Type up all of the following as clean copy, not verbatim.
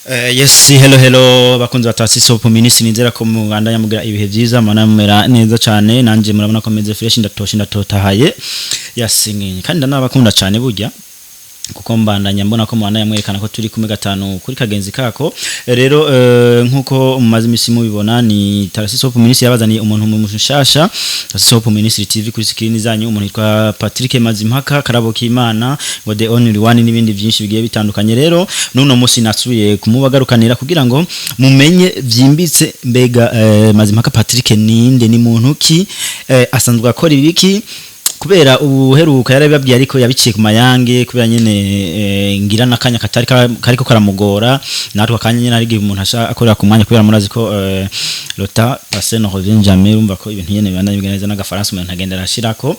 Yes, hello bakunzi batasisi Hope Ministry nizera ko mugandanya mugira ibihe byiza manamera neza cyane nanje murabona ko meze fresh ndatotahaye yasinye kandi ndanabakunda cyane burya kuko mbandanya mbona ko mwana yamwerekana ko turi kumwe gatanu kuri kagenzi kako rero nkuko mumaze imisi mubibona ni Tarasisi Hope Ministry yabazaniye umuntu mu mushasha Tarasisi Hope Ministry TV kuri screen zanyu umuntu yitwa Patrick Mazimpaka Karabo Kimana ngo the only one n'ibindi byinshi bigiye bitandukanye rero nuno musi nasubiye kumubagarukanira kugira ngo mumenye byimbitse mbega Mazimpaka Patrick ninde ni muntu ki asanzwe akora ibiki kubera ubuheruka yarababwiye ariko yabiciye ku mayange kubera nyene ngira nakanya katari kariko karamugora natwe akanya nyene ari umuntu asha akorera ku mwanya kubera murazi ko lota passer no revient jamais urumva ko ibintu nyene bibandanye biganeza n'agafaransa umuntu agenda arashirako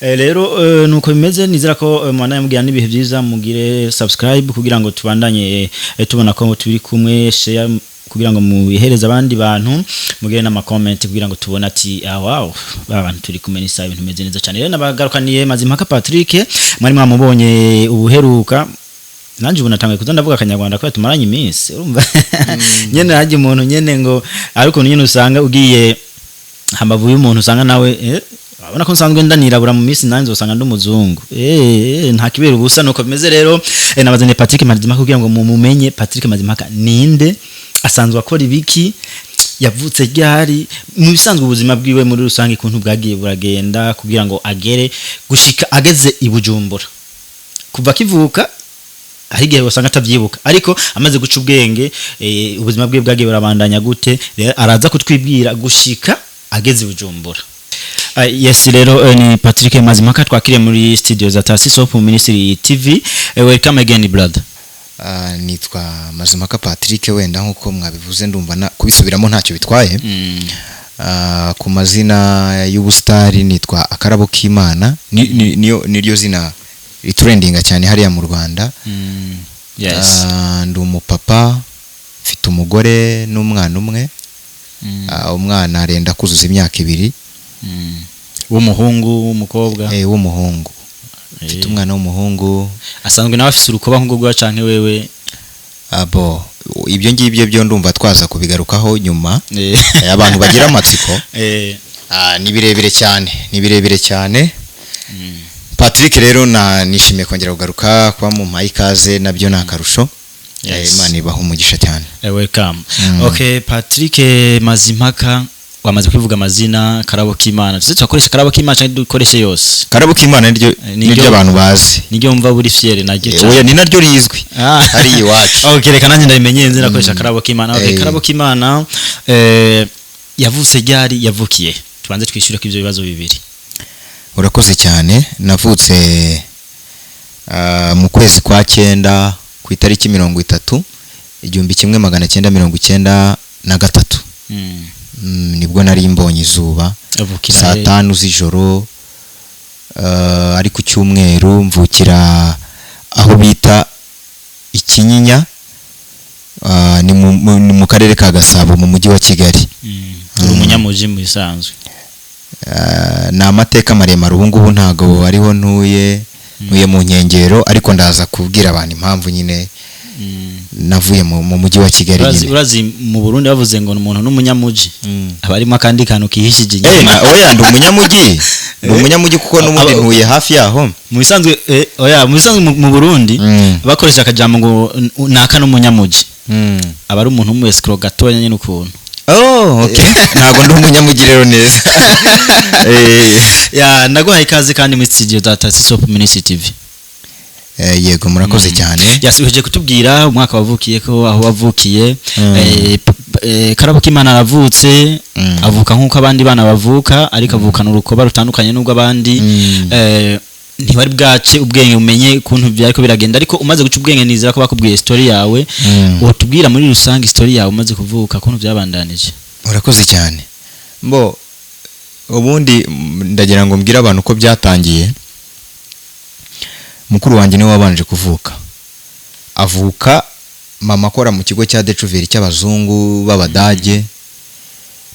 rero nuko bimeze nizera ko mwana yamubwira nibihe byiza mugire subscribe kugira ngo tubandanye tubona ko turi kumwe share kugira ngo mubihereza abandi bantu mugire na comment kugira ngo tubone ati wow abantu turi kumenisa ibintu meze neza cyane rero nabagarukaniye Mazimpaka Patrick mwari mwamubonye ubuheruka nanje ubu natangaye kuza ndavuga akanyarwanda ko tumaranye iminsi urumva nyene haje umuntu nyene ngo ariko nyene usanga ugiye hambavu y'umuntu usanga nawe abona ko nsanzwe ndanirabura mu minsi nanze usanga ndumuzungu nta kibera ubusa nuko bimeze rero nabazanye Patrick Mazimpaka kugira ngo mumenye Patrick Mazimpaka ninde asanzwe akora ibiki yavutse ryari mu bisanzwe ubuzima bwiwe muri rusange ikuntu bwagiye buragenda kugira ngo agere gushika ageze ibujumbura kuva kivuka ahigiye usanga atavyibuka ariko amaze guca ubwenge ubuzima bwe bwagiye burabandanya gute araza kutwibwira gushika ageze ibujumbura yes rero ni Patrick Mazimpaka twakiriye muri studio za Tarasisi Hope Ministry TV welcome again brother. Nitwa Mazimpaka Patrick wenda nkuko mwabivuze ndumva kubisubiramo ntacyo bitwaye ku mazina y'ubustari nitwa Akarabo Kimana niryo zina ritrendinga cyane hariya mu Rwanda. Yes, ndi umupapa mfite umugore n'umwana umwe umwana arenda kuzuza imyaka 2 w'umuhungu w'umukobwa w'umuhungu mfite umwana w'umuhungu asanzwe nawe afise urukoba nk'ugwa canke wewe abo ibyo ngibyo byo ndumva twaza kubigarukaho nyuma abantu bagira amatsiko ni birebire cyane Patrick rero nishimiye kongera kugaruka kwa mu mayikaze nabyo nakarusho Imana ibaha umugisha cyane welcome. Okay, Patrick Mazimpaka wamaze kwivuga amazina Karabo Kimana tuze twakoresha Karabo Kimana cyangwa dukoreshe yose Karabo Kimana niryo abantu bazi niryo mva buri fiere naryo cyane oya ni naryo rizwi ari iwacu. Okay, reka nanjye ndabimenye nzi nakoresha Karabo Kimana. Okay, Karabo Kimana yavutse ryari yavukiye tubanze twishyure ko ivyo bibazo bibiri. Urakoze cyane navutse mu kwezi kwa 9 ku itariki 30 1993 nibwo nari mbonye izuba saa 5 z'ijoro ari ku cyumweru mvukira aho bita Ikinyinya ni mu karere ka Gasabo mu mujyi wa Kigali. Uri umunyamuji mu bisanzwe na amateka maremare ubu ngubu ntago ariho ntuye mu nkengero ariko ndaza kubwira abantu impamvu nyine navuye mu mujyi wa Kigali nyine. Urazi mu Burundi bavuze ngo umuntu n'umunyamuji abarimo kandi kantu kihishije inyuma oya ndi umunyamuji kuko n'umundi ntuye hafi yaho mu bisanzwe mu Burundi bakoresha akajambo ngo naka n'umunyamuji aba ari umuntu w'escro gatoya nyine ukuntu. Okay, ntago ndi umunyamuji rero neza. Naguhaye ikaze kandi mu studio za Tarasisi Hope Ministry TV. Yego murakoze cyane. Yasubije kutubwira umwaka wavukiye ko aho wavukiye Karabo Kimana aravutse avuka nkuko abandi bana bavuka ariko avukana urukoba rutandukanye n'ubwo abandi ntibari bwace ubwenge umenye kuntu byariko biragenda ariko umaze guca ubwenge nizera ko bakubwiye story yawe utubwira muri rusange story yawe umaze kuvuka kuntu byabandanije. Urakoze cyane ubundi ndagira ngo mbwira abantu ko byatangiye. Mukuru wanjye niwe wabanje kuvuka avuka mama akora mu kigo cya Dechouveri cy'abazungu b'abadage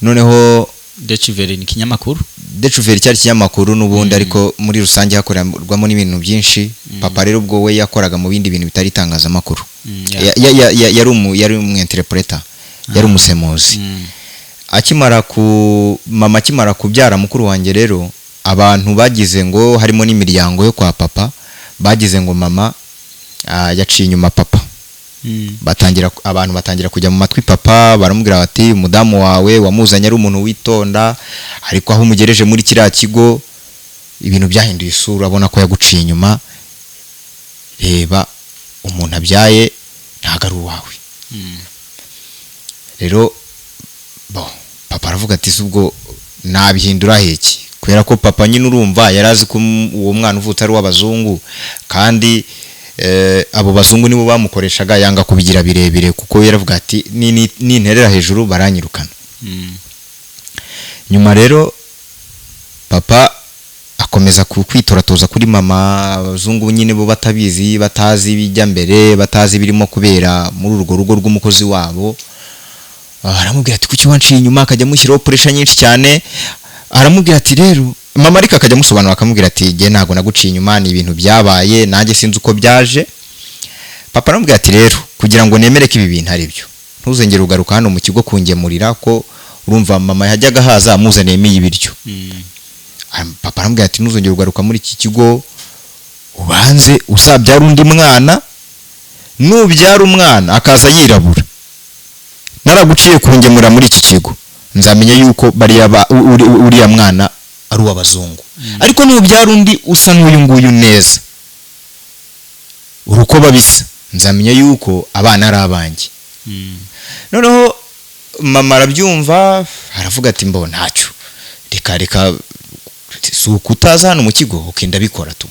noneho Decuveri ni kinyamakuru. Decuveri cyari kinyamakuru n'ubundi ariko muri rusange hakorerwamo n'ibintu byinshi. Papa rero ubwo we yakoraga mu bindi bintu bitari itangazamakuru. Yari umu-interpreter, yari umusemuzi. Mama akimara kubyara mukuru wanjye rero abantu bagize ngo harimo n'imiryango yo kwa papa bagize ngo mama yaciye inyuma papa. Abantu batangira kujya mu matwi papa baramubwira bati umudamu wawe wamuzanye ari umuntu witonda ariko aho umugereje muri kiriya kigo ibintu byahinduye isura abona ko yaguciye inyuma, reba umuntu abyaye ntago ari uwawe. Rero papa aravuga ati ubwo nabihindura heki, kubera ko papa nyine urumva yarazi ko uwo mwana uvutse ari w'abazungu kandi abo bazungu nibo bamukoreshaga yanga kubigira birebire kuko yaravuga ati ninterera hejuru baranyirukana. Nyuma rero papa akomeza kwitoratoza kuri mama, abazungu nyine bo batabizi batazi bijya mbere batazi birimo kubera muri urwo rugo rw'umukozi wabo. Aramubwira ati kuki wanciye inyuma, akajya mushyiraho pressure nyinshi cyane. Aramubwira ati rero mama ariko akajya musobanura akamubwira ati je ntago naguciye inyuma, ni ibintu byabaye nanjye sinzi uko byaje. Papa aramubwira ati rero kugira ngo nemere ko ibi bintu ari byo ntuzengere ugaruka hano mu kigo kungemurira ko urumva mama yajyaga haza amuzaniyemo ibiryo. Papa aramubwira ati ntuzongere ugaruka muri iki kigo, ubanze usabyara undi mwana, nubyara umwana akaza yirabura naraguciye kungemura muri iki kigo nzamenye yuko uriya mwana ari uw'abazungu. Ariko nubyara undi usa n'uyu nguyu neza uruko babisa nzamenye yuko abana ari abanjye. Noneho mama arabyumva aravuga ati mbo ntacyo reka suko utaza hano mu kigo ukenda bikora tu.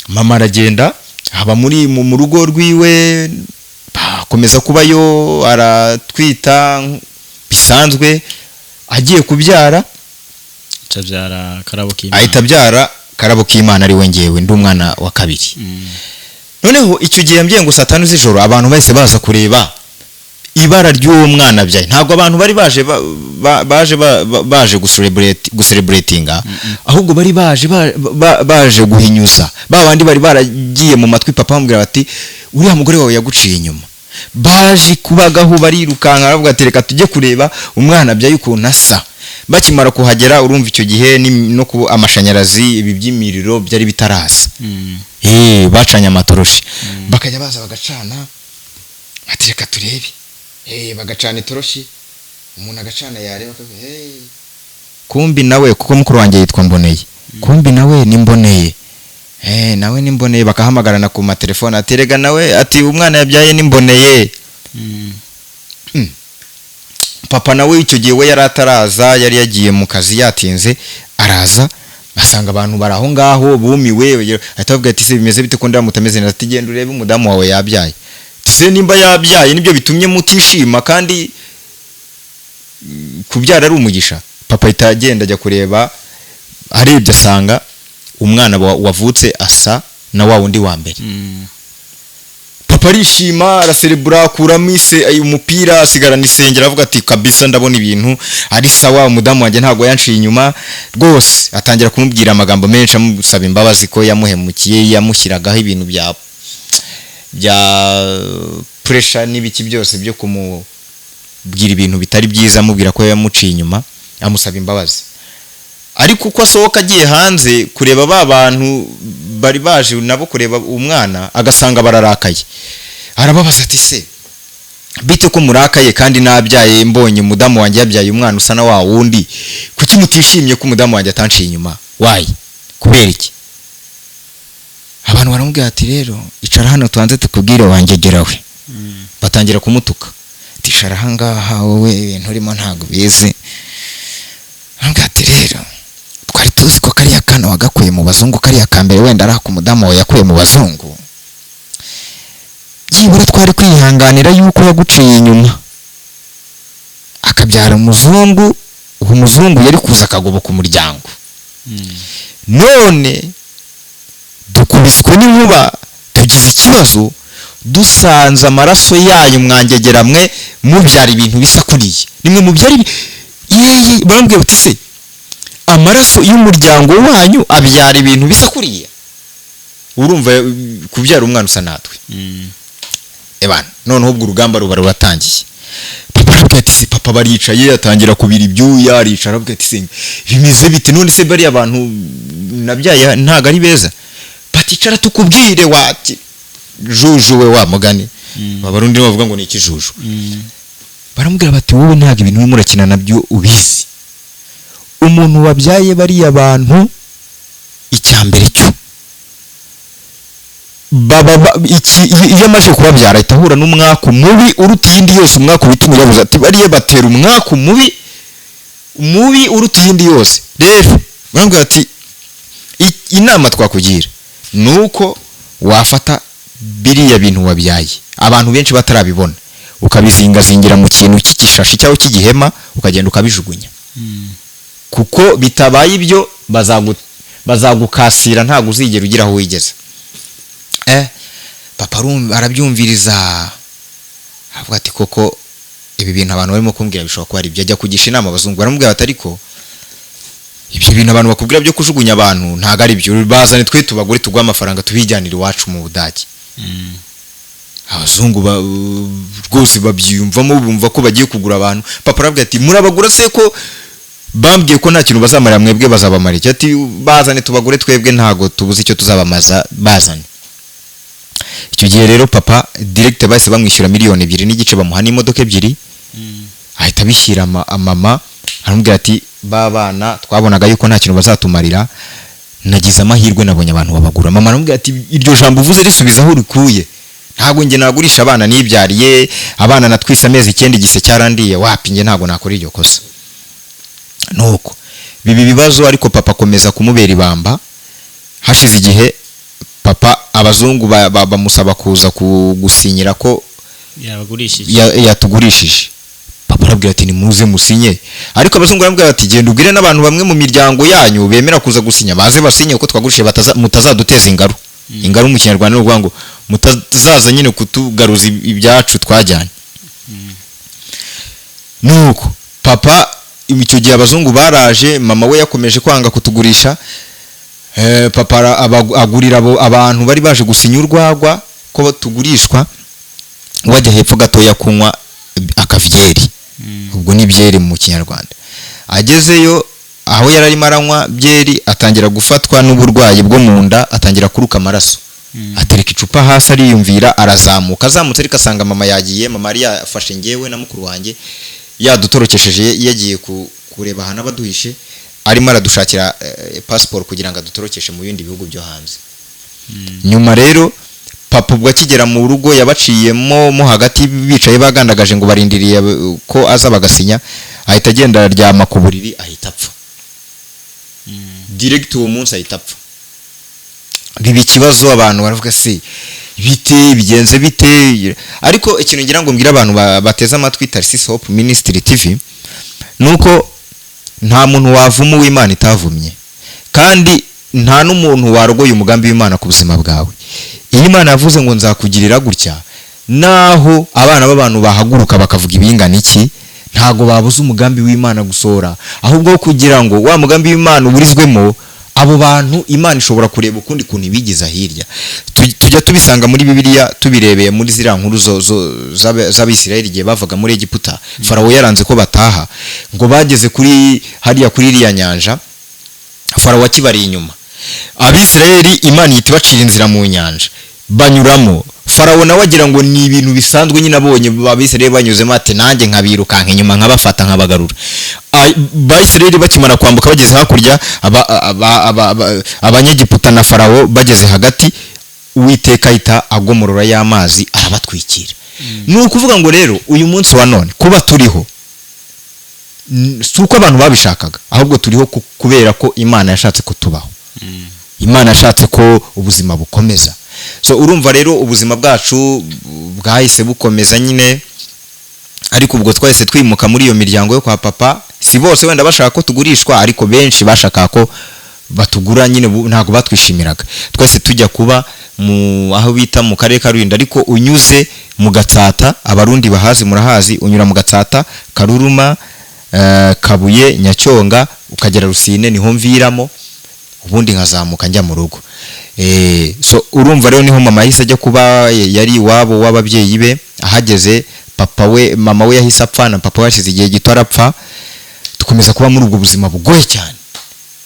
Mama aragenda haba mu rugo rwiwe akomeza kubayo aratwita bisanzwe. Agiye kubyara ahita abyara Karabo k'Imana ari we ngewe ndi umwana wa kabiri. Noneho icyo gihe mbye ngo saa 5 z'ijoro abantu bahise baza kureba ibara ry'uwo mwana byaye. Ntabwo abantu bari baje gucelebratinga ahubwo bari baje guhinyuza babandi bari baragiye mu matwi papa bamubwira bati uriya mugore wawe yaguciye inyuma. Baje kubagaho barirukanka aravuga ati reka tujye kureba umwana byaye ukuntu asa. Bakimara kuhagera urumva icyo gihe no ku amashanyarazi ibi by'imiriro byari bitaraza. Bacanye amatoroshi bakajya baza bagacana ati reka turebe. Bagacana itoroshi umuntu agacana yareba kumbi nawe kuko mukuru wanjye yitwa Mboneye, kumbi nawe ni Mboneye. Nawe ni Mboneye. Bakahamagarana ku matelefone ati rega nawe ati umwana yabyaye ni Mboneye. Papa nawe icyo gihe we yarataraza yari yagiye mu kazi yatinze araza basanga abantu baraho ngaho bumiwe. Atavuga ati se bimeze bite ko ndamutameze neza, ati genda urebe umudamu wawe yabyaye. Se nimba yabyaye nibyo bitumye mutishima kandi kubyara ari umugisha. Papa itagenda ajya kureba arebye asanga umwana wavutse asa na wa wundi wa mbere. Papa arishima araserebura kuramo umupira asigarana isengera avuga ati kabisa ndabona ibintu ari sawa, umudamu wanjye ntago yanciye inyuma rwose. Atangira kumubwira amagambo menshi amusaba imbabazi ko yamuhemukiye, yamushyiragaho ibintu bya pressure n'ibiki byose byo kumubwira ibintu bitari byiza, amubwira ko yamuciye inyuma amusaba imbabazi. Ariko uko asohoka agiye hanze kureba ba bantu bari baje nabo kureba umwana agasanga bararakaye. Arababaza ati se bite ko murakaye kandi nabyaye mbonye umudamu wanjye yabyaye umwana usa na wa wundi, kuki mutishimye ko umudamu wanjye atanciye inyuma? Wayi kubera iki? Abantu baramubwira ati rero icara hano tuanze tukubwire wangegerawe. Batangira kumutuka ati icara hangaha wowe ibintu urimo ntago bize. Ambwira ati rero twari tuzi ko kariya kana wagakuye mu bazungu, kariya kambere wenda ari akumudamu wawe yakuye mu bazungu, byibura twari kwihanganira yuko yaguciye inyuma akabyara umuzungu, ubu muzungu yari kuza akagoboka umuryango. None dukubiswe n'inkuba tugize ikibazo dusanze amaraso yayo mwangegeramwe mubyara ibintu bisa kuriye. Nimwe mubyari yeyi barambwira bati se amaraso y'umuryango wanyu abyara ibintu bisa kuriya, urumva kubyara umwana usa natwe. Ebana noneho ubwo urugamba ruba ruratangiye. Papa arabwira ati se papa baricaye atangira kubira ibyuya aricara arabwira ati se bimeze bite none se bari abantu nabyaye ntago ari beza, baticara tukubwire wati jujuwe wa mugani babarundi bavuga ngo ni ikijuju. Baramubwira bati wowe ntago ibintu urimo urakina nabyo ubizi, umuntu wabyaye bari abantu icyambere cyo iyo amaze kubabyara ahita ahura n'umwaku mubi uruta iyindi yose. Umwaku bituma yavuze ati bariye batera umwaku mubi uruta iyindi yose. Rero barambwira ati inama twakugira nuko wafata biriya bintu wabyaye abantu benshi batarabibona ukabizingazingira mu kintu cy'igishashi cyangwa cy'igihema ukagenda ukabijugunya, kuko bitabaye ibyo bazagukasira ntago uzigera ugira aho wigeze. Papa arabyumviriza avuga ati koko ibi bintu abantu barimo kumbwira bishobora kuba ari ibyo. Ajya kugisha inama abazungu baramubwira ati ariko ibyo bintu abantu bakubwira byo kujugunya abantu ntago ari byo, bazane twe tubagore tugwa amafaranga tubijyanira iwacu mu Budage. Abazungu rwose babyiyumvamo bumva ko bagiye kugura abantu. Papa arabwira ati murabagura se ko bambwiye ko nta kintu bazamarira mwebwe bazabamara iki? Ati bazane tubagure twebwe ntago tubuze icyo tuzabamaza bazane. Icyo gihe rero papa direct bahise bamwishyura 2.5 miliyoni bamuha n'imodoka 2 ahita bishyira mama aramubwira ati babana twabonaga yuko nta kintu bazatumarira nagize amahirwe nabonye abantu babagura. Mama aramubwira ati iryo jambo uvuze risubiza aho rikuye, ntago nge nagurisha abana nibyariye abana natwise amezi 9 igise cyarandiye wapi nge ntago nakora iryo kosa. Nuko bibi bibazo ariko papa komeza kumubera ibamba. Hashize igihe papa abazungu bamusaba kuza kugusinyira ko yatugurishije. Papa arabwira ati ni muze musinye, ariko abazungu barambwira ati genda ubwire n'abantu bamwe mu miryango yanyu bemera kuza gusinya baze basinye uko twagurishije mutazaduteza ingaru. Ingaru mu Kinyarwanda n'uvuga ngo mutazaza nyine kutugaruza ibyacu twajyanye. Nuko papa icyo gihe abazungu baraje, mama we yakomeje kwanga kutugurisha. Papa agurira abantu bari baje gusinya urwagwa ko batugurishwa, wajya hepfo gatoya kunywa akavyeri. Ubwo ni byeri mu Kinyarwanda. Agezeyo aho yari arimo aranywa byeri atangira gufatwa n'uburwayi bwo mu nda, atangira kuruka amaraso. Atereka icupa hasi ariyumvira arazamuka, azamutse ariko asanga mama yagiye. Mama yari yafashe ngewe na mukuru wanjye yadutorokesheje yagiye kureba hana baduhishe, arimo aradushakira passport kugira ngo adutorokeshe mu bindi bihugu byo hanze. Nyuma rero papa ubwo akigera mu rugo yabaciyemo mo hagati bicaye bagandagaje ngo barindiriye ko aza bagasinya, ahita agenda aryama ku buriri ahita apfa. Direct uwo munsi ahita apfa. Bibi ikibazo abantu baravuga se bite bigenze bite, ariko ikintu ngira ngo mbwira abantu bateza amatwi Tarsis Hope Ministry TV nuko nta muntu wavuma w'Imana itavumye, kandi nta n'umuntu warogoye umugambi w'Imana ku buzima bwawe. Iyi Imana yavuze ngo nzakugirira gutya, naho abana b'abantu bahaguruka bakavuga ibingana iki, ntago babuze umugambi w'Imana gusora, ahubwo kugira ngo wa mugambi w'Imana uburizwemo abo bantu Imana ishobora kureba ukundi kuntu ibigiza hirya. Tujya tubisanga muri Bibiliya tubirebeye muri zira nkuru z'Abisirayeli igihe bavaga muri Egiputa. Farawo yaranze ko bataha ngo bageze kuri hariya kuri iriya nyanja, Farawo akibari inyuma. Abisirayeli Imana yita bacira inzira mu nyanja banyuramo. Farawo nawe agira ngo ni ibintu bisanzwe nyine abonye Abisirayeli banyuzemo ati nanjye nkabirukanka inyuma nkabafata nkabagarura. Abisirayeli bakimara kwambuka bageze hakurya, Abanyegiputa na Farawo bageze hagati, Uwiteka ahita agomorora y'amazi arabatwikira. Ni ukuvuga ngo rero uyu munsi wa none kuba turiho suko abantu babishakaga, ahubwo turiho kubera ko Imana yashatse ko tubaho. Imana yashatse ko ubuzima bukomeza. So urumva rero ubuzima bwacu bwahise bukomeza nyine, ariko ubwo twahise twimuka muri iyo miryango yo kwa papa. Si bose wenda bashaka ko tugurishwa, ariko benshi bashaka ko batugura nyine, ntago batwishimiraga. Twese tujya kuba mu aho bita mu karere ka Rulindo, ariko unyuze mu Gatsata, abarundi bahazi murahazi, unyura mu Gatsata, Karuruma, Kabuye Nyacyonga ukagera Rusine niho mviramo ubundi nkazamuka njya mu rugo. So urumva rero niho mama yahise ajya kuba yari iwabo w'ababyeyi be. Ahageze mama we yahise apfa na papa washize igihe gito arapfa, dukomeza kuba muri ubwo buzima bugoye cyane.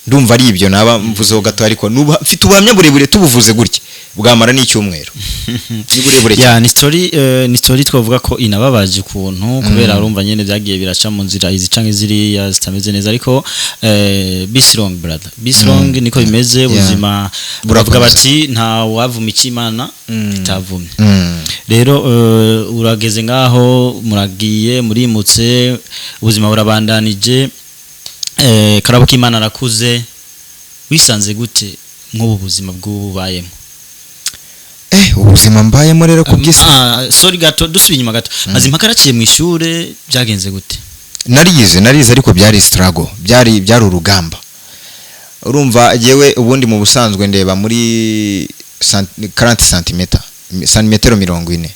Ndumva ari ibyo naba mvuzeho gato, ariko mfite ubuhamya burebure tubuvuze gutya bwamara n'icyumweru. Ni burebure cyane. Ni story twavuga ko inababaje ukuntu kubera urumva nyene byagiye biraca mu nzira izi canke ziriya zitameze neza, ariko be strong brother, be strong niko bimeze ubuzima. Buravuga bati nta wavuma ikimana itavumye. Rero urageze ngaho muragiye murimutse, ubuzima burabandanije. Karabo k'Imana arakuze, wisanze gute nk'ubu buzima bw'ubayemo? Ubuzima mbayemo rero kubwisi sorry gato dusubiye inyuma gato. Mazima karaciye mu ishure byagenze gute? Narize ariko byari struggle, byari urugamba. Urumva yewe ubundi mu busanzwe ndeba muri 40 cm 40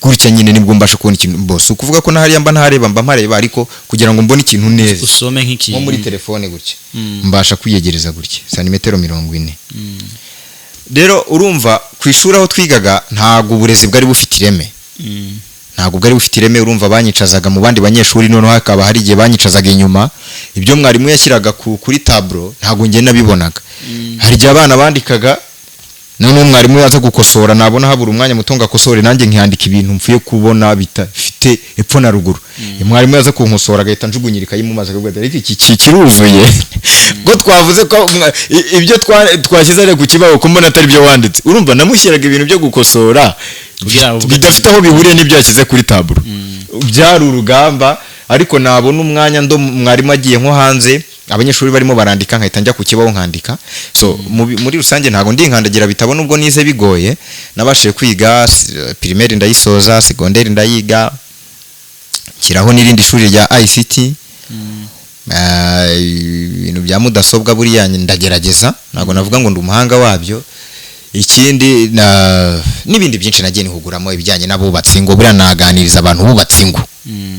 gutya nyine nibwo mbasha kubona ikintu boss. Ukuvuga ko nahari mba ntareba ariko kugira ngo mbone ikintu neza usome nk'ikintu muri telefone gutya mbasha kwiyegereza gutya santimetero 40. Rero urumva ku ishuri aho twigaga ntago uburezi bwari bufite ireme. Ntago bwari bufite ireme. Urumva banyicazaga mu bandi banyeshuri, none hakaba hari igihe banyicazaga inyuma, ibyo mwarimu yashyiraga kuri tableau ntago nge nabibonaga. Hari igihe abana bandikaga none mwarimu yaza gukosora, nabona habura umwanya mutonga kosore, nanjye nkiyandika ibintu mfuye kubona bitafite epfo na ruguru. Mwarimu yaza kunkosora agahita njugunyirika yimumaza akabwira ariko iki kiruzuye ngo twavuze ko ibyo twashyize ari ku kibaho ko mbona atari byo wanditse. Urumva namushyiraga ibintu byo gukosora bidafite aho bihuriye n'ibyo yashyize kuri tableau. Byari urugamba, ariko nabona umwanya ndo mwarimu agiye nko hanze abanyeshuri barimo barandika nkahita njya ku kibaho nkandika. So muri rusange ntago ndinkandagira bitabo, nubwo nize bigoye. Nabashije kwiga primaire ndayisoza, secondaire ndayiga, kiraho n'irindi shuri rya ICT. Ibintu bya mudasobwa buriya ndagerageza, ntago navuga ngo ndi umuhanga wabyo. Ikindi n'ibindi byinshi nagiye nihuguramo ibijyanye n'abubatsi ngo buriya naganiriza abantu bubatsi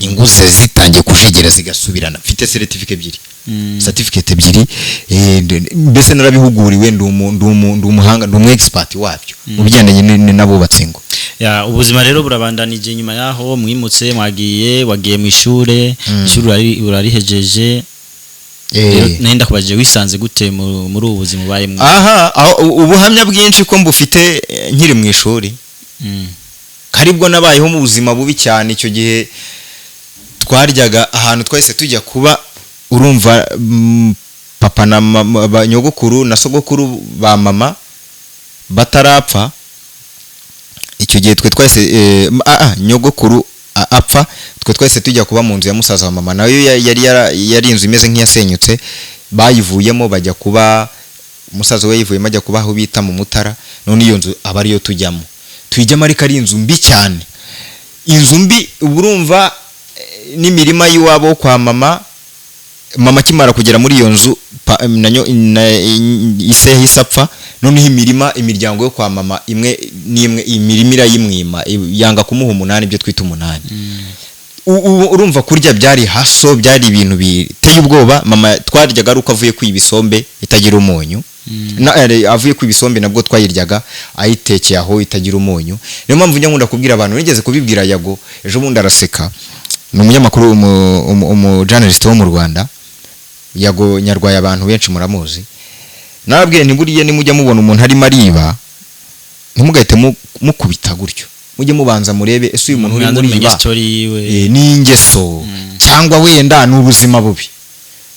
ingo zitangiye kujegera zigasubirana. Mfite certificate ebyiri, mbese narabihuguriwe, ndi umuhanga, ndi expert wabyo mu bijyanye n'abubatsi ingo. Ubuzima rero burabandanije nyuma yaho mwimutse wagiye mu ishuri urarihejeje. Nenda kubajije wisanze gute muri ubu buzima ubayemo? Ubuhamya bwinshi ko mbufite nkiri mu ishuri. Karibwo nabayeho mu buzima bubi cyane. Icyo gihe twaryaga ahantu twahise tujya kuba, urumva papa na mama, nyogokuru na sogokuru ba mama batarapfa. Icyo gihe twe twahise nyogokuru apfa, twe twahise tujya kuba mu nzu ya musaza wa mama, nayo yari inzu imeze nk'iyasenyutse. Bayivuyemo bajya kuba, musaza we yivuyemo ajya kuba aho bita mu Mutara. None iyo nzu aba ariyo tujyamo, tuyijyamo, ariko ari inzu mbi cyane. Inzu mbi, urumva n'imirima y'iwabo kwa mama kimara kugera muri iyo nzu ise yahise apfa. Noneho imiryango yo kwa mama imwe imirima irayimwima, yanga kumuha 8, ibyo twita 8. Urumva kurya byari haso, byari ibintu biteye ubwoba. Mama twaryaga ari uko avuye kwiba isombe itagira umunyu. Avuye kwiba isombe nabwo twayiryaga ayitekeye aho itagira umunyu. Niyo mpamvu njya nkunda kubwira abantu, nigeze kubibwira Yago ejo bundi araseka. Ni umunyamakuru journalist wo mu Rwanda. Yago Nyarwaya abantu benshi muramuzi. Nababwiye ntiburiye nimujya mubona umuntu harimo ariba, ntimugahite mukubita gutyo, mujye mubanza murebe ese uyu muntu uri muri iba ni ingeso cyangwa wenda n'ubuzima bubi.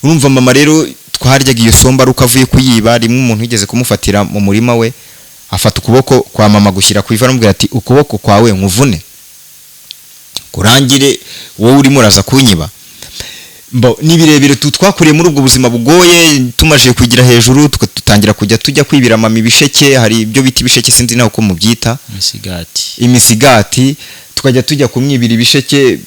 Urumva mama rero twaryaga iyo somba ruko avuye kuyiba. Rimwe umuntu yigeze kumufatira mu murima we, afata ukuboko kwa mama gushyira ku iva, aramubwira ati ukuboko kwawe nkuvune kurangire wowe urimo uraza kunyiba. Ni birebire twakuriye muri ubwo buzima bugoye. Tumaje kugira hejuru tutangira kujya tujya kwibira mama ibisheke. Hari ibyo biti ibisheke, sinzi naho uko mubyita, imisigati. Tukajya tujya kumwibira ibisheke,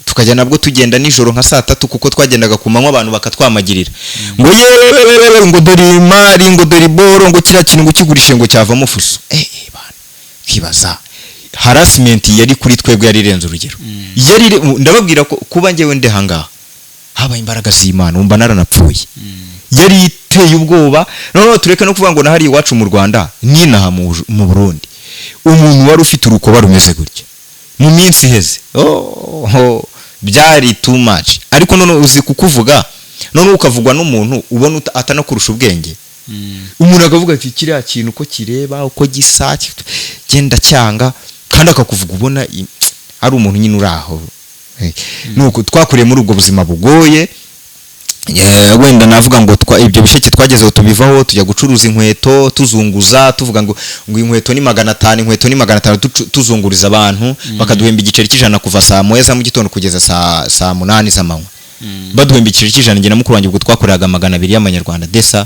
tukajya nabwo tugenda nijoro nka 3 kuko twagendaga ku manywa abantu bakatwamagirira ngo yewe ngo dore imari, ngo dore boro, ngo kira kintu ngo kigurishe ngo cyavamo fuso. Bana kibaza harassment yari kuri twebwe yari renze urugero. yari ndababwira ko kuba njyewe ndi hangaha habaye imbaraga z'Imana umva naranapfuye yari iteye ubwoba noneho tureke no kuvuga ngo nahari iwacu mu Rwanda ninaha mu Burundi umuntu wari ufite urukoba rumeze gutya mu minsi iheze byari too much ariko none uzi kukuvuga none ukavugwa n'umuntu ubona atanakurusha ubwenge umuntu akavuga ati kiriya kintu uko kireba uko gisa genda cyanga kandi akakuvuga ubona ari umuntu nyine uraho nuko twakuriye muri ubwo buzima bugoye wenda navuga ngo ibyo bisheke twagezeho tubivaho tujya gucuruza inkweto tuzunguza tuvuga ngo inkweto ni 500 inkweto ni 500 tuzunguriza abantu bakaduhemba igiceri cy'ijana kuva saa 9 za mu gitondo kugeza saa 8 z'amanywa baduhemba igiceri cy'ijana nge na mukuru wanjye ubwo twakoreraga 200 y'amanyarwanda desa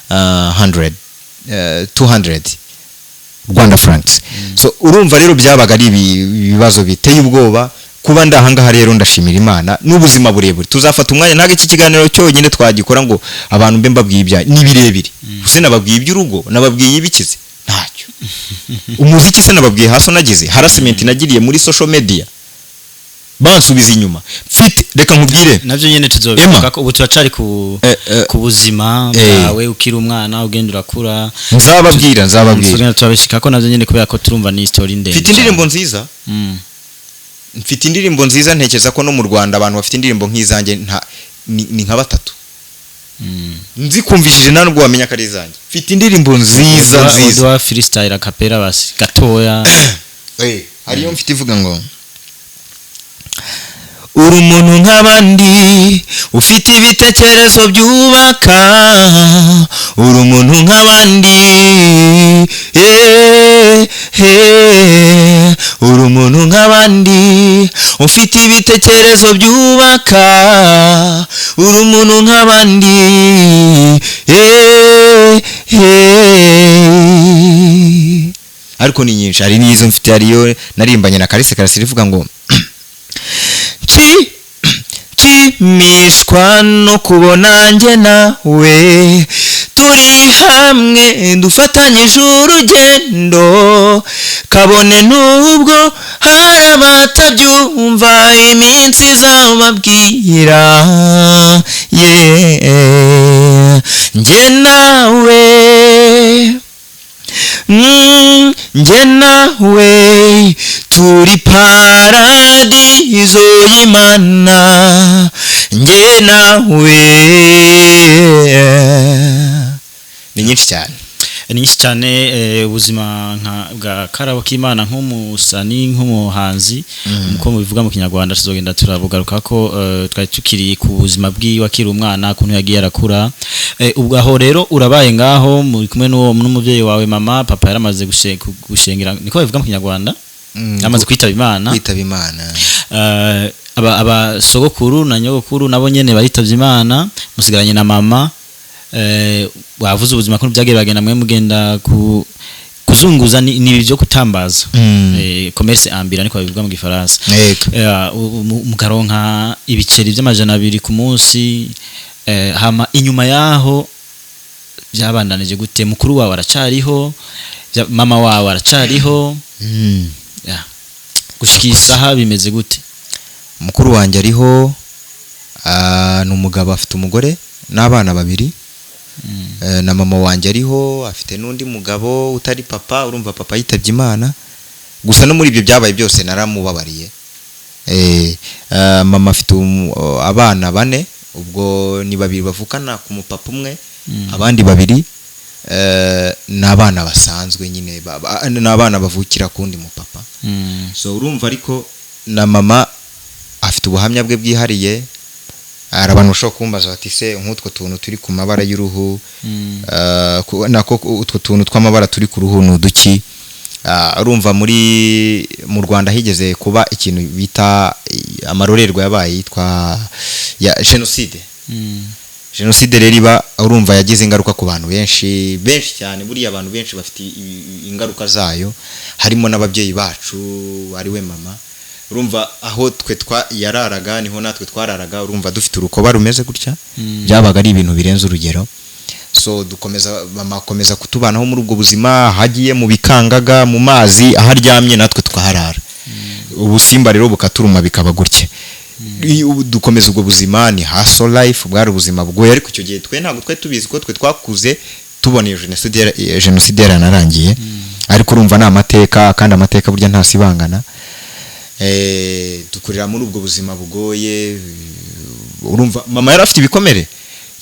200 Rwanda francs so urumva rero byabaga ari ibibazo biteye ubwoba kuba ndahangaha rero ndashimira Imana n'ubuzima burebure tuzafata umwanya ntage iki kiganiro cyonyine twagikora ngo abantu mbe mbabwiye ibya ni birebire use nababwiye iby'urugo nababwiye ibikize ntacyo umuziki se nababwiye haso nagize harassment nagiriye muri social media bansubiza inyuma mfite reka nkubwire navyo nyene tuzovuga ko ubu turacari ku buzima bwawe ukiri umwana ugenda urakura nzababwira turabishika ko navyo nyene kubera ko turumva ni story ndende mfite indirimbo nziza mfite indirimbo nziza ntekeza ko no mu Rwanda abantu bafite indirimbo nk'izanjye ni nka batatu nzi kumvishije nta nubwo wamenya ko ari izanjye mfite indirimbo nziza wa freestyle acapella basi gatoya hariyo mfite ivuga ngo uri umuntu nk'abandi ufite ibitekerezo byubaka uri umuntu nk'abandi uri umuntu nk'abandi ufite ibitekerezo byubaka uri umuntu nk'abandi ariko ni nyinshi hari n'izo mfite hariyo narimbanye na Kalise rivuga ngo nshimishwa no kubona njye nawe turi hamwe dufatanyije urugendo kabone n'ubwo hari abatabyumva iminsi izababwira njye nawe njye nawe turi paradizo y'Imana njye nawe ni nyinshi cyane ubuzima bwa Karabo k'Imana nk'umusani nk'umuhanzi uko mubivuga mu Kinyarwanda tuzogenda turabugaruka ko twari tukiri ku buzima bw'akiri umwana kuntu yagiye arakura ubwo aho rero urabaye ngaho muri kumwe n'umuvyeyi wawe mama papa yaramaze gushengera niko bivuga mu Kinyarwanda amaze kwitaba Imana abasogokuru na nyogokuru nabo nyene baritavye Imana musigaranye na mama wavuze ubuzima ko byagiye bagenda mwe mugenda kuzunguza ni byo kutambaza commerce ambira niko bivuga mu Gifaransa mukaronka ibiceri by'amajana 200 ku munsi hama inyuma yaho byabandanije gute mukuru wawe aracariho mama wawe aracariho gushikisa bimeze gute mukuru wanjye ariho n'umugabo afite umugore n'abana 2 na mama wanjye ariho afite n'undi mugabo utari papa urumva papa yitabye Imana gusa no muri ibyo byabaye byose naramubabariye mama afite abana 4 ubwo ni 2 bavukana ku mupapa umwe abandi 2 n'abana basanzwe nyine n'abana bavukira kundi mupapa so urumva ariko na mama afite ubuhamya bwe bwihariye arabantu bashobora kumbaza bati se nk'utwo tuntu turi ku mabara y'uruhu nako utwo tuntu tw'amabara turi ku ruhu n'uduki urumva mu Rwanda higeze kuba ikintu bita amarorerwa yabaye yitwa ya genocide rero iba urumva yagize ingaruka ku bantu benshi cyane buriya abantu benshi bafite ingaruka zayo harimo n'ababyeyi bacu ari we mama urumva aho twe yararaga niho natwe twararaga urumva dufite urukoba rumeze gutya byabaga ari ibintu birenze urugero so mama akomeza kutubanaho muri ubwo buzima hagiye mu bikangaga mu mazi aharyamye natwe twaharara ubusimba rero bukaturuma bikaba gutya dukomeza ubwo buzima ni hustle life bwari ubuzima bwoye ariko icyo gihe twe ntabwo twe tubizi ko twe twakuze tubona iyo jenoside yararangiye ariko urumva na amateka kandi amateka burya ntasibangana dukurira muri ubwo buzima bugoye urumva mama yari afite ibikomere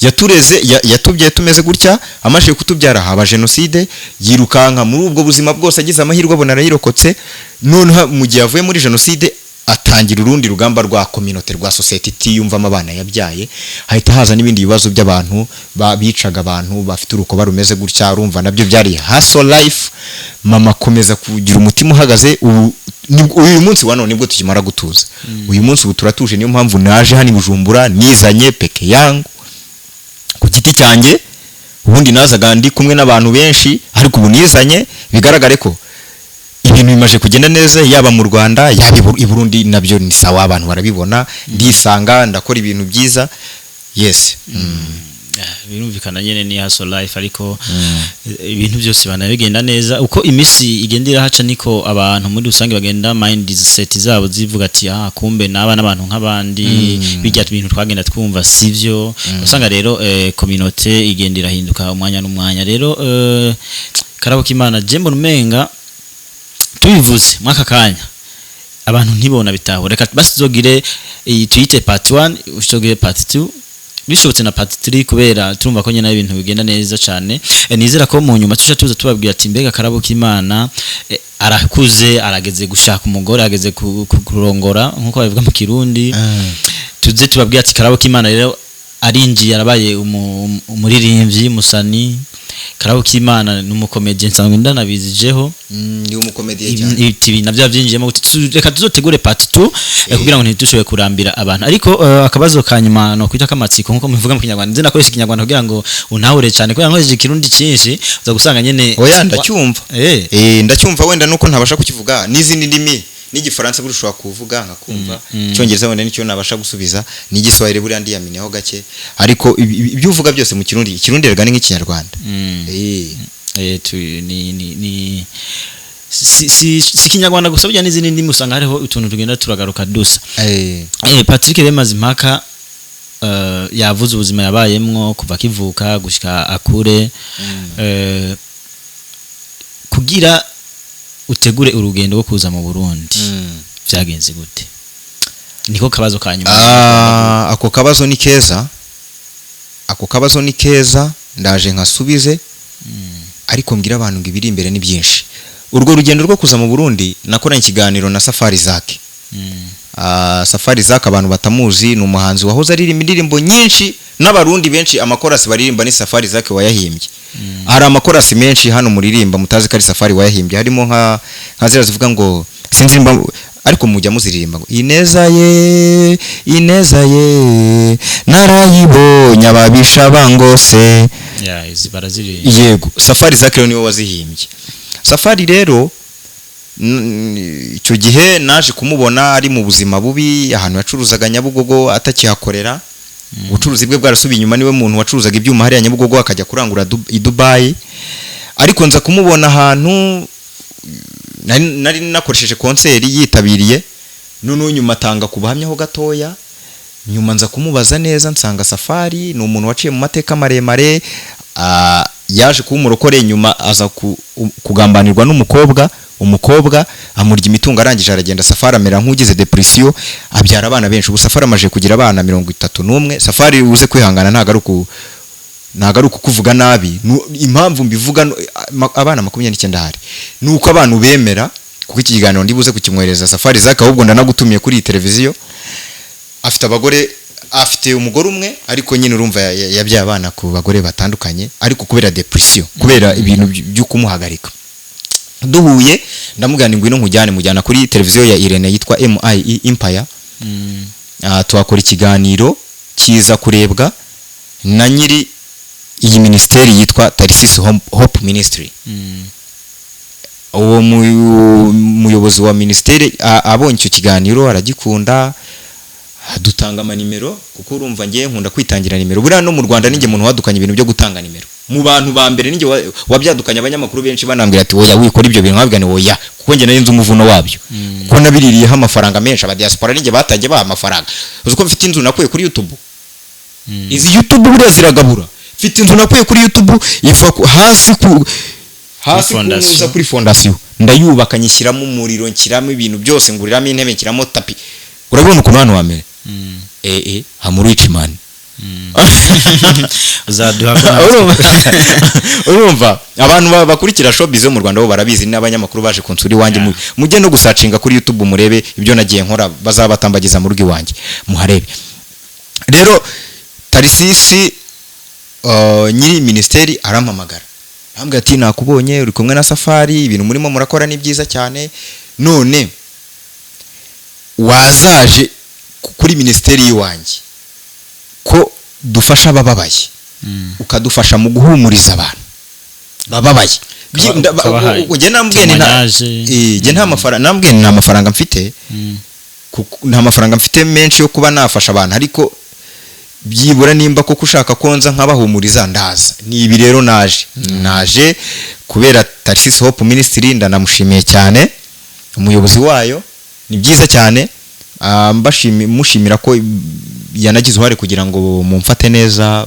yatureze yatubye tumeze gutya amaje kutubyara haba jenoside yirukanka muri ubwo buzima bwose agize amahirwe abona arayirokotse none mu gihe avuye muri jenoside atangira urundi rugamba rwa community rwa society yumvamo abana yabyaye hahita haza n'ibindi bibazo by'abantu bicaga abantu bafite urukoba rumeze gutya urumva nabyo byari hustle life mama komeza kugira umutima uhagaze uyu munsi wa none nibwo tukimara gutuza uyu munsi ubu turatuje niyo mpamvu naje hani Bujumbura nizanye peke yangu ku giti cyanjye ubundi nazaga ndi kumwe n'abantu benshi ariko ubu nizanye bigaragare ko ibintu bimaje kugenda neza yaba mu Rwanda yaba i Burundi nabyo ni sawa abantu barabibona ndisanga ndakora ibintu byiza yes birumvikana nyene ni hustle life ariko ibintu byose bana bigenda neza uko imisi igendera haca niko abantu muri rusange bagenda mindset zabo zivuga ati kumbe naba n'abantu nk'abandi bijya ibintu twagenda twumva sivyo usanga rero community igendera hinduka umwanya n'umwanya rero Karabuka Imana Jembo Numenga tubivuze mwaka kanya abantu ntibona bitaho reka basizogire tuyite part 1 usogire part 2 bishobotse na part 3 kubera turumva ko nyene ibintu bigenda neza cyane nizera ko mu nyuma tuza tubabwira ati mbega Karabuka Imana arakuze arageze gushaka umugore ageze kurongora nkuko babivuga mu Kirundi tuze tubabwira ati Karabuka Imana rero arinjiye arabaye umuririmbyi musani Karabuka Imana n'umukomedian nsanzwe ndanabizijeho ni umukomedian cyane ibi navyo byinjiyemo reka tuzotegure part 2 kugira ngo ntidushobe kurambira abantu ariko akabazo kanyuma no kwita kamatsiko nkuko muvuga mu Kinyarwanda nze nakoresha Ikinyarwanda kugira ngo unahure cyane kugira ngo nkoreshe Kirundi cyinshi uza gusanga nyene oya ndacyumva ndacyumva wenda nuko ntabasha kukivuga n'izindi ndimi n'igifaransa buri ushobora kuvuga nkakumva icyongereza wenda nicyo nabasha gusubiza n'igiswahili buri andi yamenyeho gake ariko ibyo uvuga byose mu Kirundi rega ni nk'Ikinyarwanda ni si Kinyarwanda gusa burya n'izindi ndimi usanga hariho utuntu tugenda turagaruka dusa Patrick Bemazimpaka yavuze ubuzima yabayemwo kuva kivuka gushika akure kugira utegure urugendo rwo kuza mu Burundi byagenze gute niko kabazo kanyuma ako kabazo ni keza ndaje nkasubize ariko mbwira abantu ngo ibiri imbere ni byinshi urwo rugendo rwo kuza mu Burundi nakoranye ikiganiro na Safari Zake Safari Zake abantu batamuzi ni umuhanzi wahoze aririmba indirimbo nyinshi n'abarundi benshi amakorasi baririmba ni Safari Zake wayahimbye hari amakorasi menshi hano muririmba mutazi kari Safari wayahimbye harimo nka zira zivuga ngo sinzimba ariko mujya muziririmba ngo ineza ye narayibonye ababisha bangose izi baraziri yego Safari Zake rero niwe wazihimbye Safari rero icyo gihe naje kumubona ari mu buzima bubi ahantu yacuruzaga Nyabugogo atakihakorera ubucuruzi bwe bwarasubiye inyuma niwe muntu wacuruzaga ibyuma hariya Nyabugogo akajya kurangura i Dubai ariko nza kumubona ahantu nari nakoresheje konseri yitabiriye none nyuma atanga kubahamyaho gatoya nyuma nza kumubaza neza nsanga Safari ni umuntu waciye mu mateka maremare yaje kuba umurokore nyuma aza kugambanirwa umukobwa amurya imitungo arangije aragenda Safari amera nk'ugize depression abyara abana benshi ubu Safari amaje kugira abana 31 Safari uze kwihangana nagaruka kuvuga nabi impamvu mbivuga abana 29 hari nuko abantu bemera kuko ikiganiro ndibuze kukimwereza Safari Zake ahubwo ndanagutumiye kuri televiziyo afite umugore umwe ariko nyine urumva yabyaye abana ku bagore batandukanye ariko kubera depression kubera ibintu byo kumuhagarika duhuye ndamugana ngwino mujyana kuri televiziyo ya Irene yitwa MI Empire twakora ikiganiro kiza kurebwa na nyiri iyi ministeri yitwa Tarsis Hope Ministry uwo muyobozi wa ministeri abonye icyo kiganiro aragikunda dutanga amanimero kuko urumva ngiye nkunda kwitangira nimero buriya no mu Rwanda ninjye muntu wadukanye ibintu byo gutanga nimero mu bantu ba mbere ninjye wabyadukanye abanyamakuru benshi banambwira ati oya wikora ibyo bintu nkabwira ni oya kuko nge narinze umuvuno wabyo kuko nabiririyeho amafaranga menshi aba diaspora ninjye batangiye baha amafaranga uzi ko mfite inzu nakuye kuri YouTube izi YouTube buriya ziragabura mfite inzu nakuye kuri YouTube iva hasi kuza kuri fondation ndayubaka nyishyiramo umuriro nshyiramo ibintu byose nguriramo intebe nshyiramo tapi urabona ukuntu hano wamere hamurica imani urumva abantu bakurikira showbiz yo mu Rwanda bo barabizi n'abanyamakuru baje kunsura iwanjye mujye no gusacinga kuri YouTube murebe ibyo nagiye nkora bazabatambagiza mu rugo iwanjye muharebe rero Tarisisi nyiri ministeri arampamagara ambwira ati nakubonye uri kumwe na Safari ibintu murimo murakora ni byiza cyane none wazaje kuri ministeri yiwanjye ko dufasha abababaye ukadufasha mu guhumuriza abantu bababaye ujye nambwiye nta mafaranga mfite nta mafaranga mfite menshi yo kuba nafasha abantu ariko byibura nimba koko ushaka konza nk'abahumuriza ndaza ni ibi rero naje kubera Tarsisi Hope Ministry ndanamushimiye cyane umuyobozi wayo ni byiza cyane mushimira ko yanagize uruhare kugira ngo mumfate neza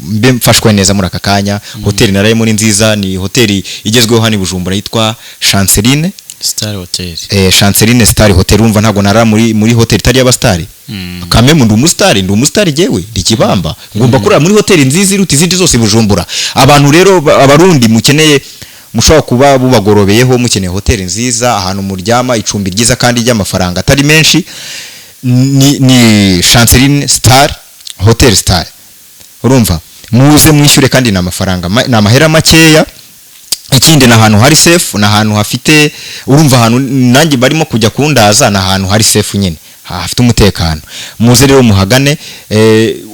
mbe mfashwe neza muri aka kanya hoteli narayemo ni nziza ni hoteli igezweho hano i Bujumbura yitwa Chanceline Star Hotel Chanceline Star Hotel umva ntago nara muri hoteli tari y'abastari kameme ndi umustar jewe ndikibamba ngomba kurara muri hoteli nziza iruta izindi zose Bujumbura abantu rero abarundi mukeneye mushobora kuba bubagorobeyeho mukeneye hoteli nziza ahantu muryama icumbi ryiza kandi ry'amafaranga atari menshi ni Chanceline Star Hotel Star urumva muze mwishyure kandi na amafaranga na amahera makeya ikindi na ahantu hari safe na ahantu hafite urumva ahantu nanjye barimo kujya kundaza na ahantu hari safe nyine hafite umutekano muze rero muhagane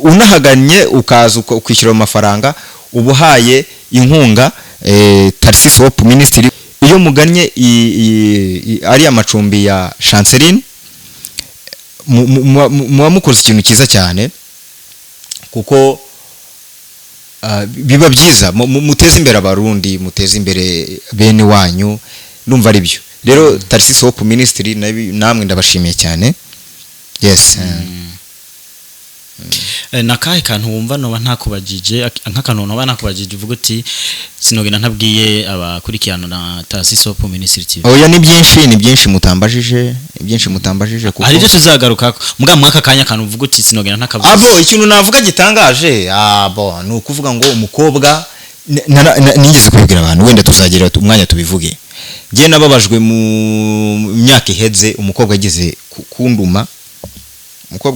unahaganye ukaza ukwishyura amafaranga ubuhaye inkunga Tarsisi Hope Ministry iyo muganye ari amacumbi ya Chanceline mukoze ikintu cyiza cyane kuko biba byiza muteze imbere abarundi muteze imbere bene wanyu ndumva ari byo rero Tarsisi Hope Ministry namwe ndabashimiye cyane yes nakahe kantu wumva noba ntakubajije nk'akantu noba nakubajije uvuga uti sinogena ntabwiye abakurikirana na Tarsisi Hope Ministry TV oya ni byinshi mutambajije kuko hari byo tuzagaruka muga mwaka kanya kantu uvuga uti sinogena ntakavuga abo ikintu navuga gitangaje ni ukuvuga ngo umukobwa nigeze kubibwira abantu wenda tuzagira umwanya tubivuge ngiye nababajwe mu myaka iheze umukobwa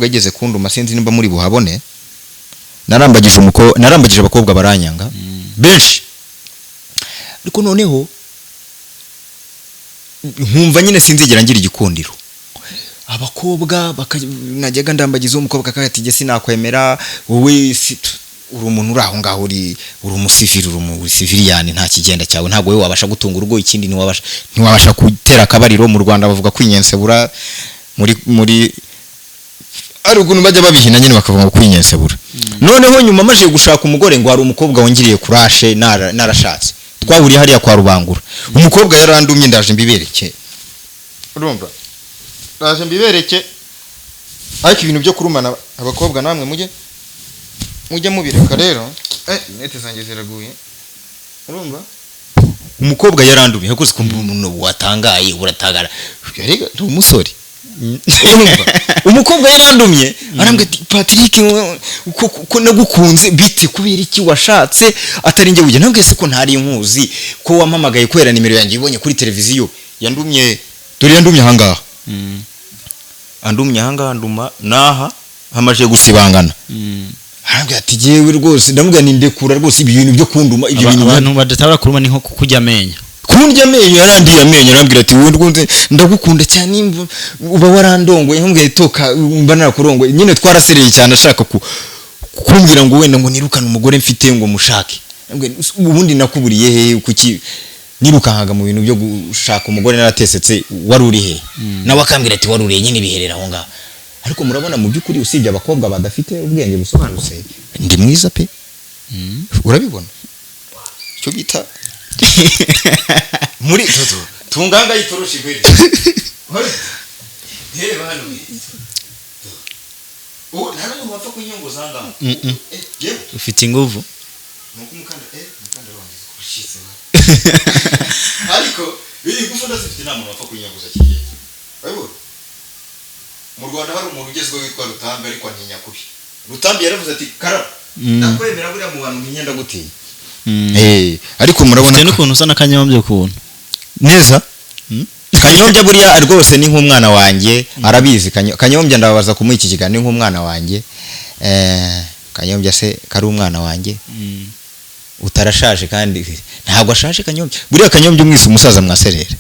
yageze kunduma sinzi nimba muri buhabone narambagije abakobwa baranyanga benshi ariko noneho nkumva nyine sinzigera ngira igikundiro abakobwa najyaga ndambagiza umukobwa akagati sinakwemera wowe uri umuntu uri aho ngaho uri umusivili nta kigenda cyawe ntabwo wowe wabasha gutunga urugo ikindi ntiwabasha gutera akabariro mu Rwanda bavuga kwinyensebura muri ari ukuntu bajya babihina nyine bakavuga ngo kwinyensebura noneho nyuma maje gushaka umugore ngo hari umukobwa wongiriye kurashe narashatse twahuriye hariya kwa Rubangura umukobwa yarandumye ndaje mbibereke urumva ndaje mbibereke ariko ibintu byo kurumana abakobwa namwe mujye mubireka rero nete zanjye ziraguye urumva umukobwa yarandumye yakoze ko umuntu watangaye uratagara rega ndi umusore umukobwa yarandumye arambwira ati Patrick ko nagukunze biti kubera iki washatse atari nge ujye nabwiye se ko ntari inkuzi ko wampamagaye kwera nimero yanjye ibonye kuri televiziyo yandumye dore yandumye ahangaha nduma naha hamaje gusibangana arambwira ati jewe rwose ndamubwira ni ndekura rwose ibintu byo kunduma ibyo bintu abantu badatabara kuruma ni nko kujya amenya kundya amenyo yarandiye amenyo arambwira ati wowe rwose ndagukunda cyane uba warandongoye nkubwiye toka mba narakurongoye nyine twarasereye cyane ashaka kumbwira ngo wenda ngo nirukane umugore mfite ngo mushake ubundi nakuburiye he kuki nirukankaga mu bintu byo gushaka umugore naratesetse wari uri he nawe akambwira ati wari uri nyine biherera aho ngaho ariko murabona mu by'ukuri usibye abakobwa badafite ubwenge busobanutse ndi mwiza pe urabibona cyo bita muri tunganga yitoroshi kweli reba hano nta n'umuntu wapfa kunyunguza ngaho ufite inguvu nuko mukanda wanjye kushitse ariko biri gufunda zifite nta muntu wapfa kunyunguza kigiye urabibona mu Rwanda hari umuntu ugezweho witwa Rutambi ariko antinya kubi Rutambi yaravuze ati karaba nakwemera buriya mu bantu nk'inyenda gutinya ariko murabona ufite n'ukuntu usa n'akanyombye kuntu neza Kanyombya buriya rwose ni nk'umwana wanjye arabizi Kanyombya ndababaza kumuha iki kiganiro ni nk'umwana wanjye Kanyombya se kari umwana wanjye utarashaje kandi ntabwo ashaje Kanyombya buriya Kanyombya umwise umusaza mwaserera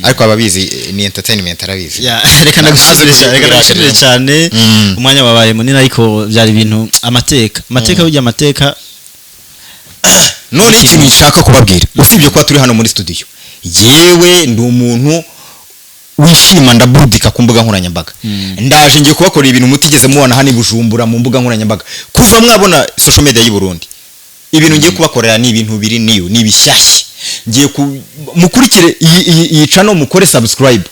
ariko ababizi ni entertainment arabizi reka ndagushimire cyane umwanya wabaye munini ariko byari ibintu amateka burya amateka none ikintu nshaka kubabwira usibye kuba turi hano muri studio yewe ndi umuntu wishima ndabudika ku mbuga nkoranyambaga ndaje ngiye kubakorera ibintu mutigeze mubona hano Bujumbura mu mbuga nkoranyambaga kuva mwabona social media y'u Burundi ibintu ngiye kubakorera ni ibintu biri niyo ni bishyashye ngiye mukurikire iyi channel mukore subscribe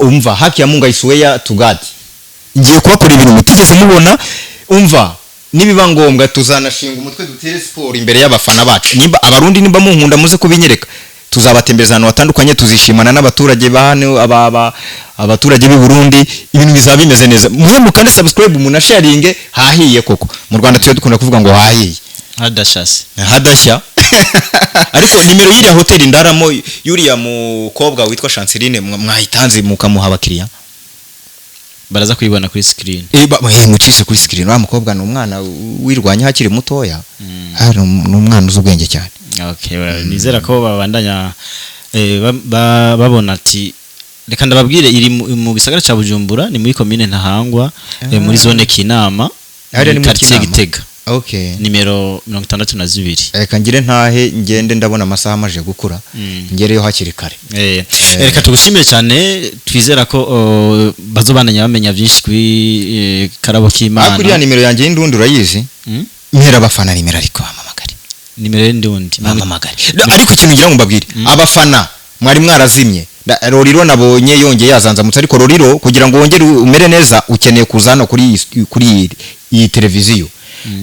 umva haki ya Mungu I swear to God ngiye kubakorera ibintu mutigeze mubona umva nibiba ngombwa tuzanashinga umutwe dutere sport imbere y'abafana bacu nimba abarundi nimba munkunda muze kubinyereka tuzabatembereza ahantu hatandukanye tuzishimana n'abaturage bahano abaturage b'u Burundi ibintu bizaba bimeze neza muhembu kandi subscribe umuntu sharinge hahiye koko mu Rwanda tuyo dukunda kuvuga ngo hahiye hadashya ariko nimero y'iriya hoteli ndaramo yuriya mukobwa witwa Chanceline mwahitanze mukamuha abakiriya baraza kuyibona kuri screen mucishe kuri screen wa mukobwa ni umwana wirwanya hakiri mutoya hari umwana uzubwenge cyane nizera ko babandanya babona ati reka ndababwire iri mu gisagara ca Bujumbura ni muri commune Ntahangwa muri zone Kinama hari quartier Gitega nimero 62 reka ngire ntahe ngende ndabona amasaha amaje gukura ngereyo hakiri kare reka tugushimire cyane twizera ko bazobandanya bamenya byinshi kuri Karabo k'Imana akuriya nimero yanjye y'indundi urayizi mpera abafana nimero ariko bamamagare nimero y'indundi bamamagare ariko ikintu ngira ngo mbabwire abafana mwari mwarazimye Roriro nabonye yongeye yazanzamutse ariko Roriro kugira ngo wongere umere neza ukeneye kuzana kuri iyi televiziyo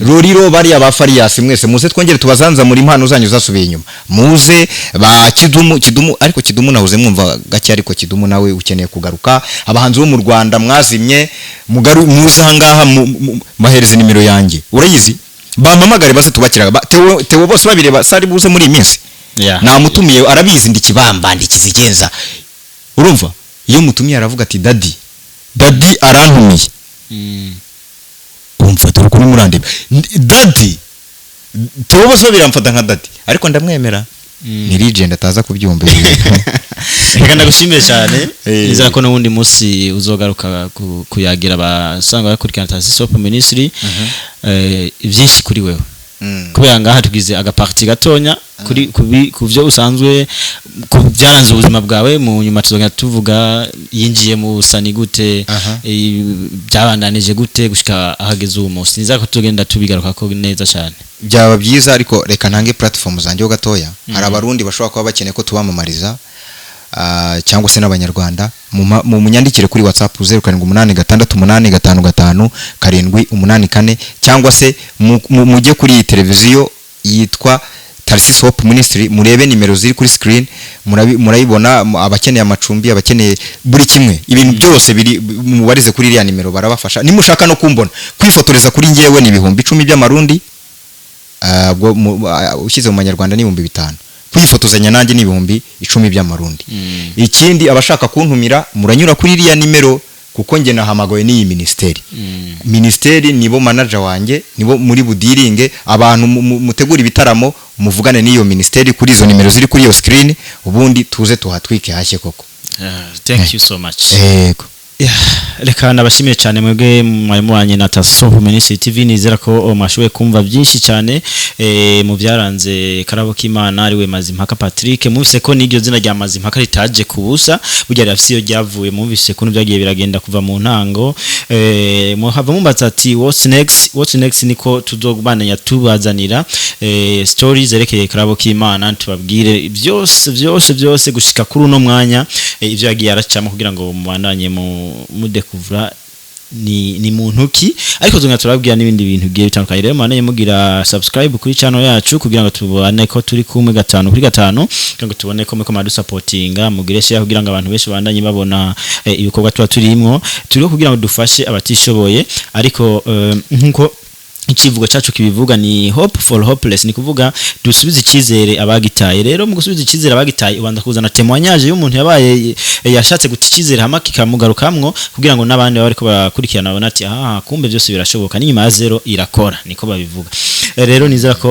Roriro bari abafarias mwese muze twongere tubazanza muri impano zanyu zasubiye inyuma muze ba Kidumu ariko Kidumu nahuze mwumva gake ariko Kidumu nawe ukeneye kugaruka abahanzi bo mu Rwanda mwazimye muze hangaha mahereze nimero yanjye urayizi bamamagare baze tubakiraga Tewo bose babireba sari buze muri iminsi namutumiye arabizi ndikibamba ndikizigenza urumva iyo mutumiye aravuga ati daddy arantumiye umva dore kuri murandeba daddy Tewo bose biramfata nka daddy ariko ndamwemera ni legend ataza kubyumva reka ndagushimire cyane nizera ko n'ubundi munsi uzogaruka kuyagira abasanga bakurikirana Tassisop Ministry byinshi kuri wewe kubera ngaha tugize agaparti gatonya kuri kuvyo usanzwe byaranze ubuzima bwawe mu nyuma tuzogenda tuvuga yinjiye mu sani gute byabandanije gute gushika ahageze uwo munsi nizera ko tugenda tubigaruka ko neza cyane byaba byiza ariko reka ntange platform zanjye ho gatoya hari abarundi bashobora kuba bakeneye ko tubamamariza cyangwa se n'abanyarwanda mu munyandikire kuri WhatsApp 0786855784 cyangwa se mujye kuri televiziyo yitwa Tassisop Ministry murebe nimero ziri kuri screen murayibona abakeneye amacumbi abakeneye buri kimwe ibintu byose biri mubarize kuri iriya nimero barabafasha nimushaka no kumbona kwifotoreza kuri ngewe ni 10,000 by'amarundi ushyize mu manyarwanda ni 5,000 kwifotozanya nanjye ni 10,000 by'amarundi ikindi abashaka kuntumira muranyura kuri iriya nimero kuko nge nahamagaye n'iyi ministeri nibo manager wanjye nibo muri budiringe abantu mutegura ibitaramo muvugane n'iyo ministeri kuri izo nimero ziri kuri iyo screen ubundi tuze tuhatwike hashye koko thank you so much reka nabashimiye cyane mwebwe mwanyuranye na Taso Ministry TV nizera ko mwashoboye kumva byinshi cyane mu byaranze Karabo k'Imana ariwe Mazimpaka Patrick muvise ko niryo zina rya Mazimpaka ritaje kubusa burya rafisiyo ryavuye muvise ko byagiye biragenda kuva mu ntango muhava mumbaza ati what's next niko tuzobananya tubazanira stories zerekeye Karabo k'Imana tubabwire byose gushika kuri uno mwanya ivyo yagiye aracamo kugira ngo mubandanye mudekuvura ni muntu ki ariko zonga turabwira n'ibindi bintu bigiye bitandukanye rero mane mugira subscribe kuri channel yacu kugira ngo tubone ko turi kumwe 5 kuri 5 kugira ngo tubone ko madu supportinga mugire share kugira ngo abantu benshi bandanye babona ibikorwa tuba turimwo turiho kugira ngo dufashe abatishoboye ariko nkuko ikivugo cyacu kibivuga ni hope for hopeless ni kuvuga dusubize ikizere abagitaye rero mu gusubiza ikizere abagitaye ubanza kuzana témoignage y'umuntu yabaye yashatse guta ikizere hama kikamugarukamwo kugira ngo nabandi bari ko bakurikirana babona ati kumbe byose birashoboka n'inyuma ya zero irakora niko babivuga rero nizera ko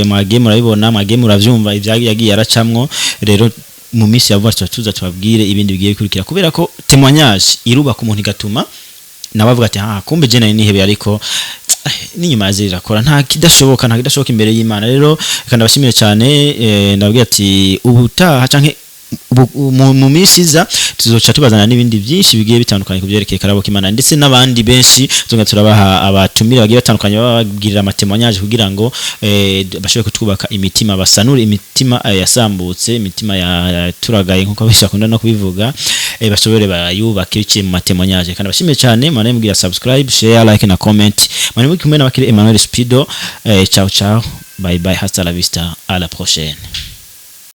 mwage murabibona mwage muravyumva ivyagi yagiye aracamwo rero mu minsi yavuga tuza tubabwire ibindi bigiye bikurikira kubera ko témoignage iruba ku muntu igatuma nabavuga ati kumbe je nari nihebe ariko n'inyuma irakora nta kidashoboka imbere y'Imana rero kandi abashimiye cyane ndabwira ati ubutaha canke mu misiza tuzoca tubazana n'ibindi byinshi bigiye bitandukanye kubyerekeye Karabo k'Imana ndetse n'abandi benshi zonga turabaha abatumire bagiye batandukanye babagirira amatemonyage kugira ngo bashobore kutwubaka imitima basanure imitima yasambutse imitima yaturagaye nkuko bishakunda no kubivuga bashobore bayubaka biciye mu matemonyage kandi abashimiye cyane mane mugira subscribe share like na comment mane mukumwe n'abakire Emmanuel Spido ciao bye hasta la vista à la prochaine.